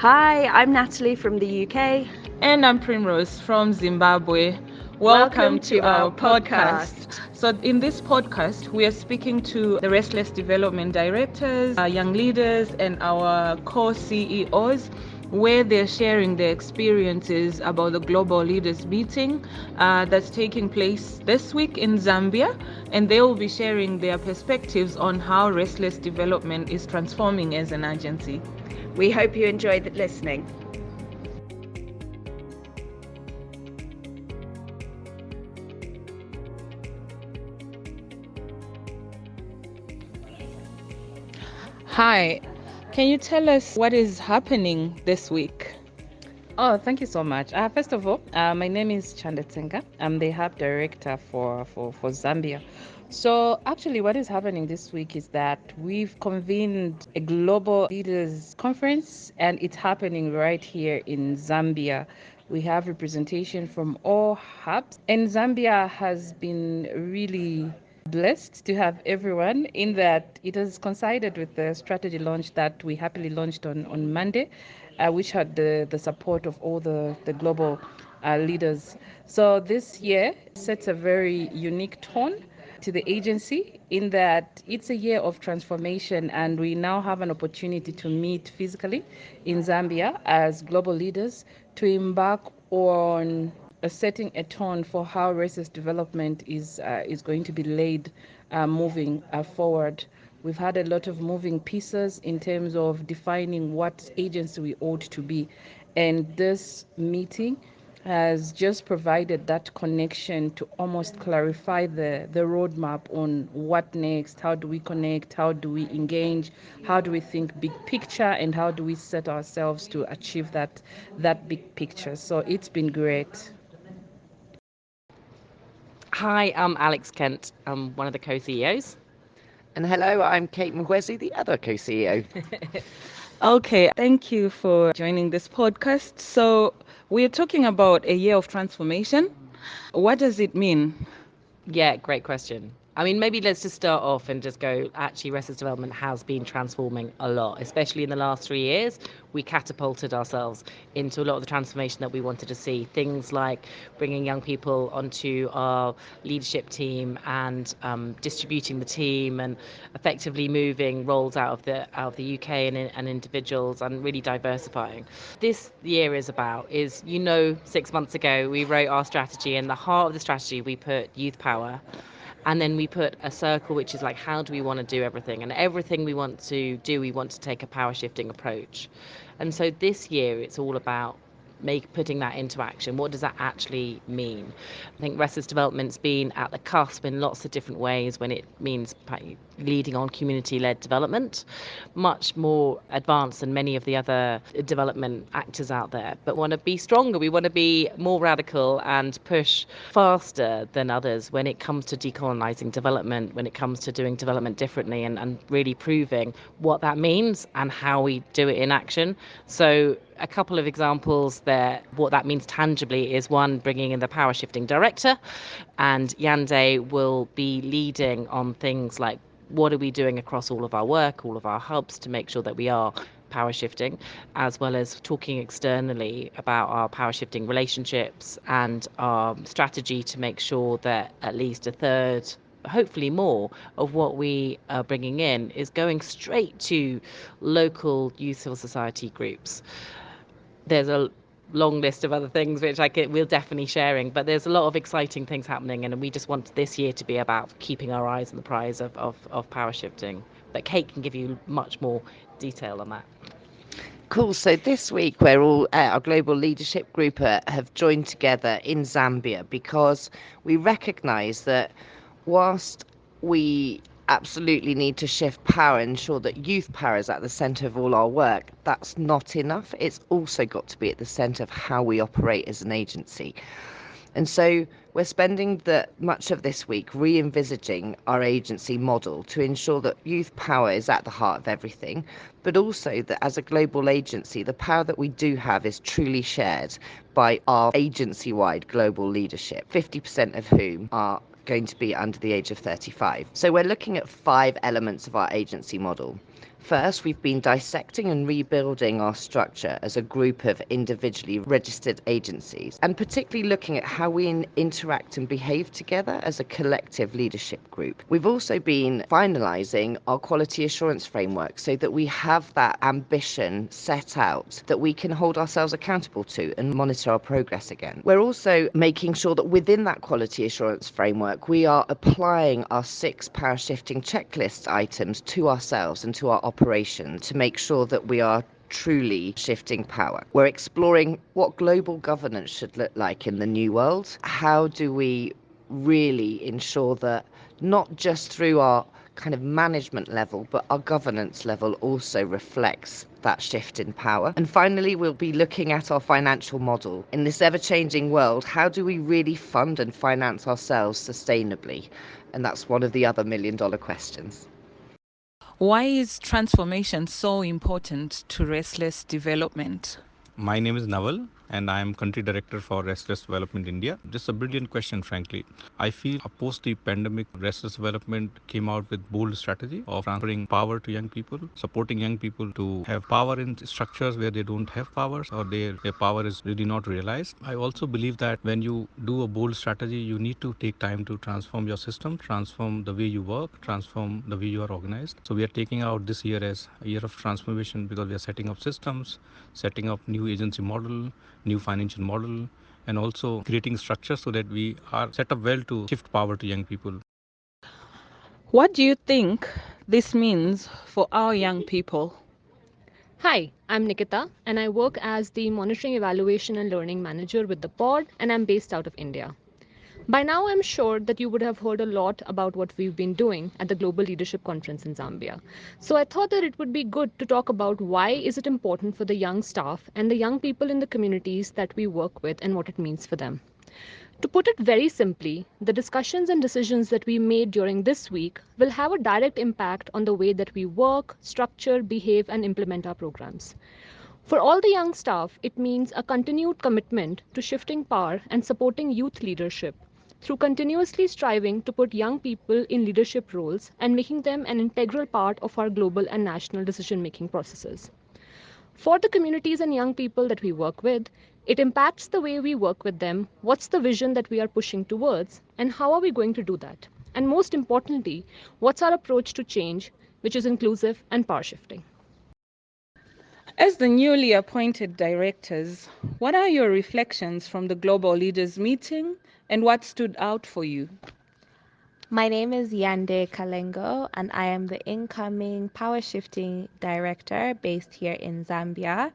Hi, I'm Natalie from the UK. And I'm Primrose from Zimbabwe. Welcome to our podcast. So, in this podcast, we are speaking to the Restless Development directors, our young leaders, and our core CEOs, where they're sharing their experiences about the Global Leaders Meeting that's taking place this week in Zambia. And they will be sharing their perspectives on how Restless Development is transforming as an agency. We hope you enjoyed listening. Hi, can you tell us what is happening this week? Oh, thank you so much. First of all, my name is Chandetenga. I'm the hub director for Zambia. So actually what is happening this week is that we've convened a global leaders conference and it's happening right here in Zambia. We have representation from all hubs and Zambia has been really blessed to have everyone in that it has coincided with the strategy launch that we happily launched on Monday, which had the support of all the global leaders. So this year sets a very unique tone to the agency in that it's a year of transformation and we now have an opportunity to meet physically in Zambia as global leaders to embark on setting a tone for how racist development is going to be laid moving forward. We've had a lot of moving pieces in terms of defining what agency we ought to be. And this meeting has just provided that connection to almost clarify the roadmap on what next, how do we connect, how do we engage, how do we think big picture, and how do we set ourselves to achieve that big picture. So it's been great. Hi, I'm Alex Kent. I'm one of the co-CEOs. And hello, I'm Kate Mwezi, the other co-CEO. Okay, thank you for joining this podcast. So, we're talking about a year of transformation. What does it mean? Yeah, great question. I mean, maybe let's just start off and just go, actually, Restless Development has been transforming a lot, especially in the last 3 years. We catapulted ourselves into a lot of the transformation that we wanted to see. Things like bringing young people onto our leadership team and distributing the team and effectively moving roles out of the UK and individuals and really diversifying. This year is 6 months ago, we wrote our strategy, and the heart of the strategy, we put youth power. And then we put a circle, which is like, how do we want to do everything? And everything we want to do, we want to take a power shifting approach. And so this year, it's all about putting that into action. What does that actually mean? I think Restless Development's been at the cusp in lots of different ways when it means leading on community-led development, much more advanced than many of the other development actors out there, but want to be stronger. We want to be more radical and push faster than others when it comes to decolonizing development, when it comes to doing development differently and really proving what that means and how we do it in action. So a couple of examples there, what that means tangibly is one, bringing in the power shifting director, and Yande will be leading on things like what are we doing across all of our work, all of our hubs to make sure that we are power shifting, as well as talking externally about our power shifting relationships and our strategy to make sure that at least a third, hopefully more, of what we are bringing in is going straight to local youth civil society groups. There's a long list of other things which we're definitely sharing, but there's a lot of exciting things happening, and we just want this year to be about keeping our eyes on the prize of power shifting. But Kate can give you much more detail on that. Cool. So this week, we're all our global leadership group have joined together in Zambia because we recognise that whilst we absolutely need to shift power and ensure that youth power is at the centre of all our work, that's not enough. It's also got to be at the centre of how we operate as an agency. And so we're spending much of this week re-envisaging our agency model to ensure that youth power is at the heart of everything, but also that as a global agency, the power that we do have is truly shared by our agency-wide global leadership, 50% of whom are going to be under the age of 35. So we're looking at 5 elements of our agency model. First, we've been dissecting and rebuilding our structure as a group of individually registered agencies, and particularly looking at how we interact and behave together as a collective leadership group. We've also been finalising our quality assurance framework so that we have that ambition set out that we can hold ourselves accountable to and monitor our progress again. We're also making sure that within that quality assurance framework, we are applying our 6 power shifting checklist items to ourselves and to our operation to make sure that we are truly shifting power. We're exploring what global governance should look like in the new world. How do we really ensure that not just through our kind of management level, but our governance level also reflects that shift in power. And finally, we'll be looking at our financial model. In this ever-changing world, how do we really fund and finance ourselves sustainably? And that's one of the other million-dollar questions. Why is transformation so important to Restless Development? My name is Naval and I am Country Director for Restless Development India. This is a brilliant question, frankly. I feel post the pandemic, Restless Development came out with bold strategy of transferring power to young people, supporting young people to have power in structures where they don't have powers or their power is really not realized. I also believe that when you do a bold strategy, you need to take time to transform your system, transform the way you work, transform the way you are organized. So we are taking out this year as a year of transformation because we are setting up systems, setting up new agency model, new financial model, and also creating structure so that we are set up well to shift power to young people. What do you think this means for our young people? Hi, I'm Nikita and I work as the Monitoring, Evaluation and Learning Manager with the pod, and I'm based out of India. By now, I'm sure that you would have heard a lot about what we've been doing at the Global Leadership Conference in Zambia. So I thought that it would be good to talk about why is it important for the young staff and the young people in the communities that we work with and what it means for them. To put it very simply, the discussions and decisions that we made during this week will have a direct impact on the way that we work, structure, behave, and implement our programs. For all the young staff, it means a continued commitment to shifting power and supporting youth leadership through continuously striving to put young people in leadership roles and making them an integral part of our global and national decision-making processes. For the communities and young people that we work with, it impacts the way we work with them, what's the vision that we are pushing towards, and how are we going to do that? And most importantly, what's our approach to change, which is inclusive and power shifting? As the newly appointed directors, what are your reflections from the Global Leaders Meeting and what stood out for you? My name is Yande Kalengo, and I am the incoming Power Shifting Director based here in Zambia.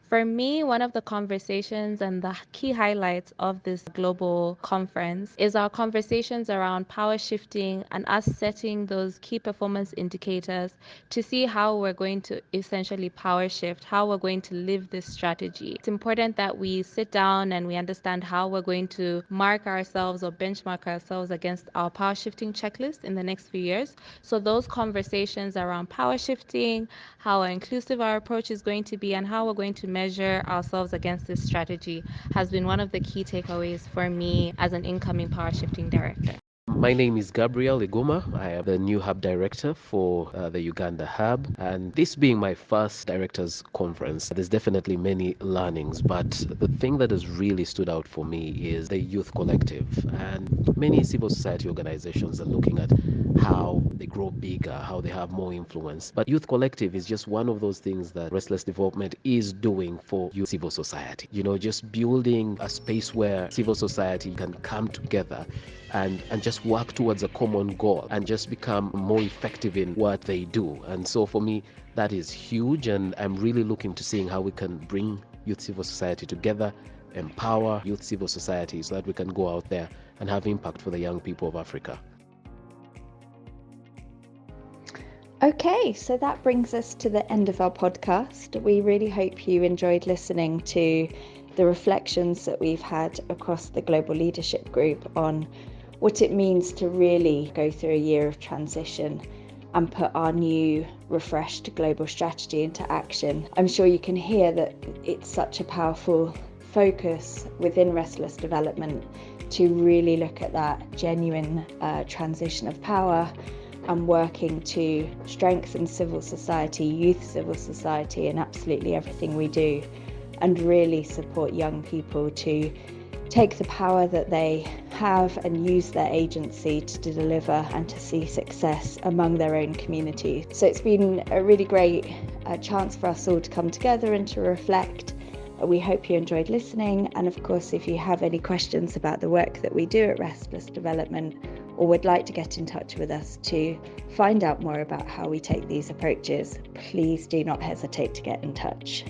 For me, one of the conversations and the key highlights of this global conference is our conversations around power shifting and us setting those key performance indicators to see how we're going to essentially power shift, how we're going to live this strategy. It's important that we sit down and we understand how we're going to mark ourselves or benchmark ourselves against our power shifting checklist in the next few years. So those conversations around power shifting, how inclusive our approach is going to be, and how we're going to measure ourselves against this strategy has been one of the key takeaways for me as an incoming power shifting director. My name is Gabriel Iguma. I am the new hub director for the Uganda hub. And this being my first directors conference, there's definitely many learnings. But the thing that has really stood out for me is the youth collective. And many civil society organizations are looking at how they grow bigger, how they have more influence. But youth collective is just one of those things that Restless Development is doing for youth civil society. You know, just building a space where civil society can come together and just work towards a common goal and just become more effective in what they do. And so for me, that is huge, and I'm really looking to seeing how we can bring youth civil society together, empower youth civil society so that we can go out there and have impact for the young people of Africa. Okay, so that brings us to the end of our podcast. We really hope you enjoyed listening to the reflections that we've had across the Global Leadership Group on what it means to really go through a year of transition and put our new refreshed global strategy into action. I'm sure you can hear that it's such a powerful focus within Restless Development to really look at that genuine transition of power and working to strengthen civil society, youth civil society, and absolutely everything we do, and really support young people to take the power that they have and use their agency to deliver and to see success among their own community. So it's been a really great chance for us all to come together and to reflect. We hope you enjoyed listening, and of course if you have any questions about the work that we do at Restless Development or would like to get in touch with us to find out more about how we take these approaches, please do not hesitate to get in touch.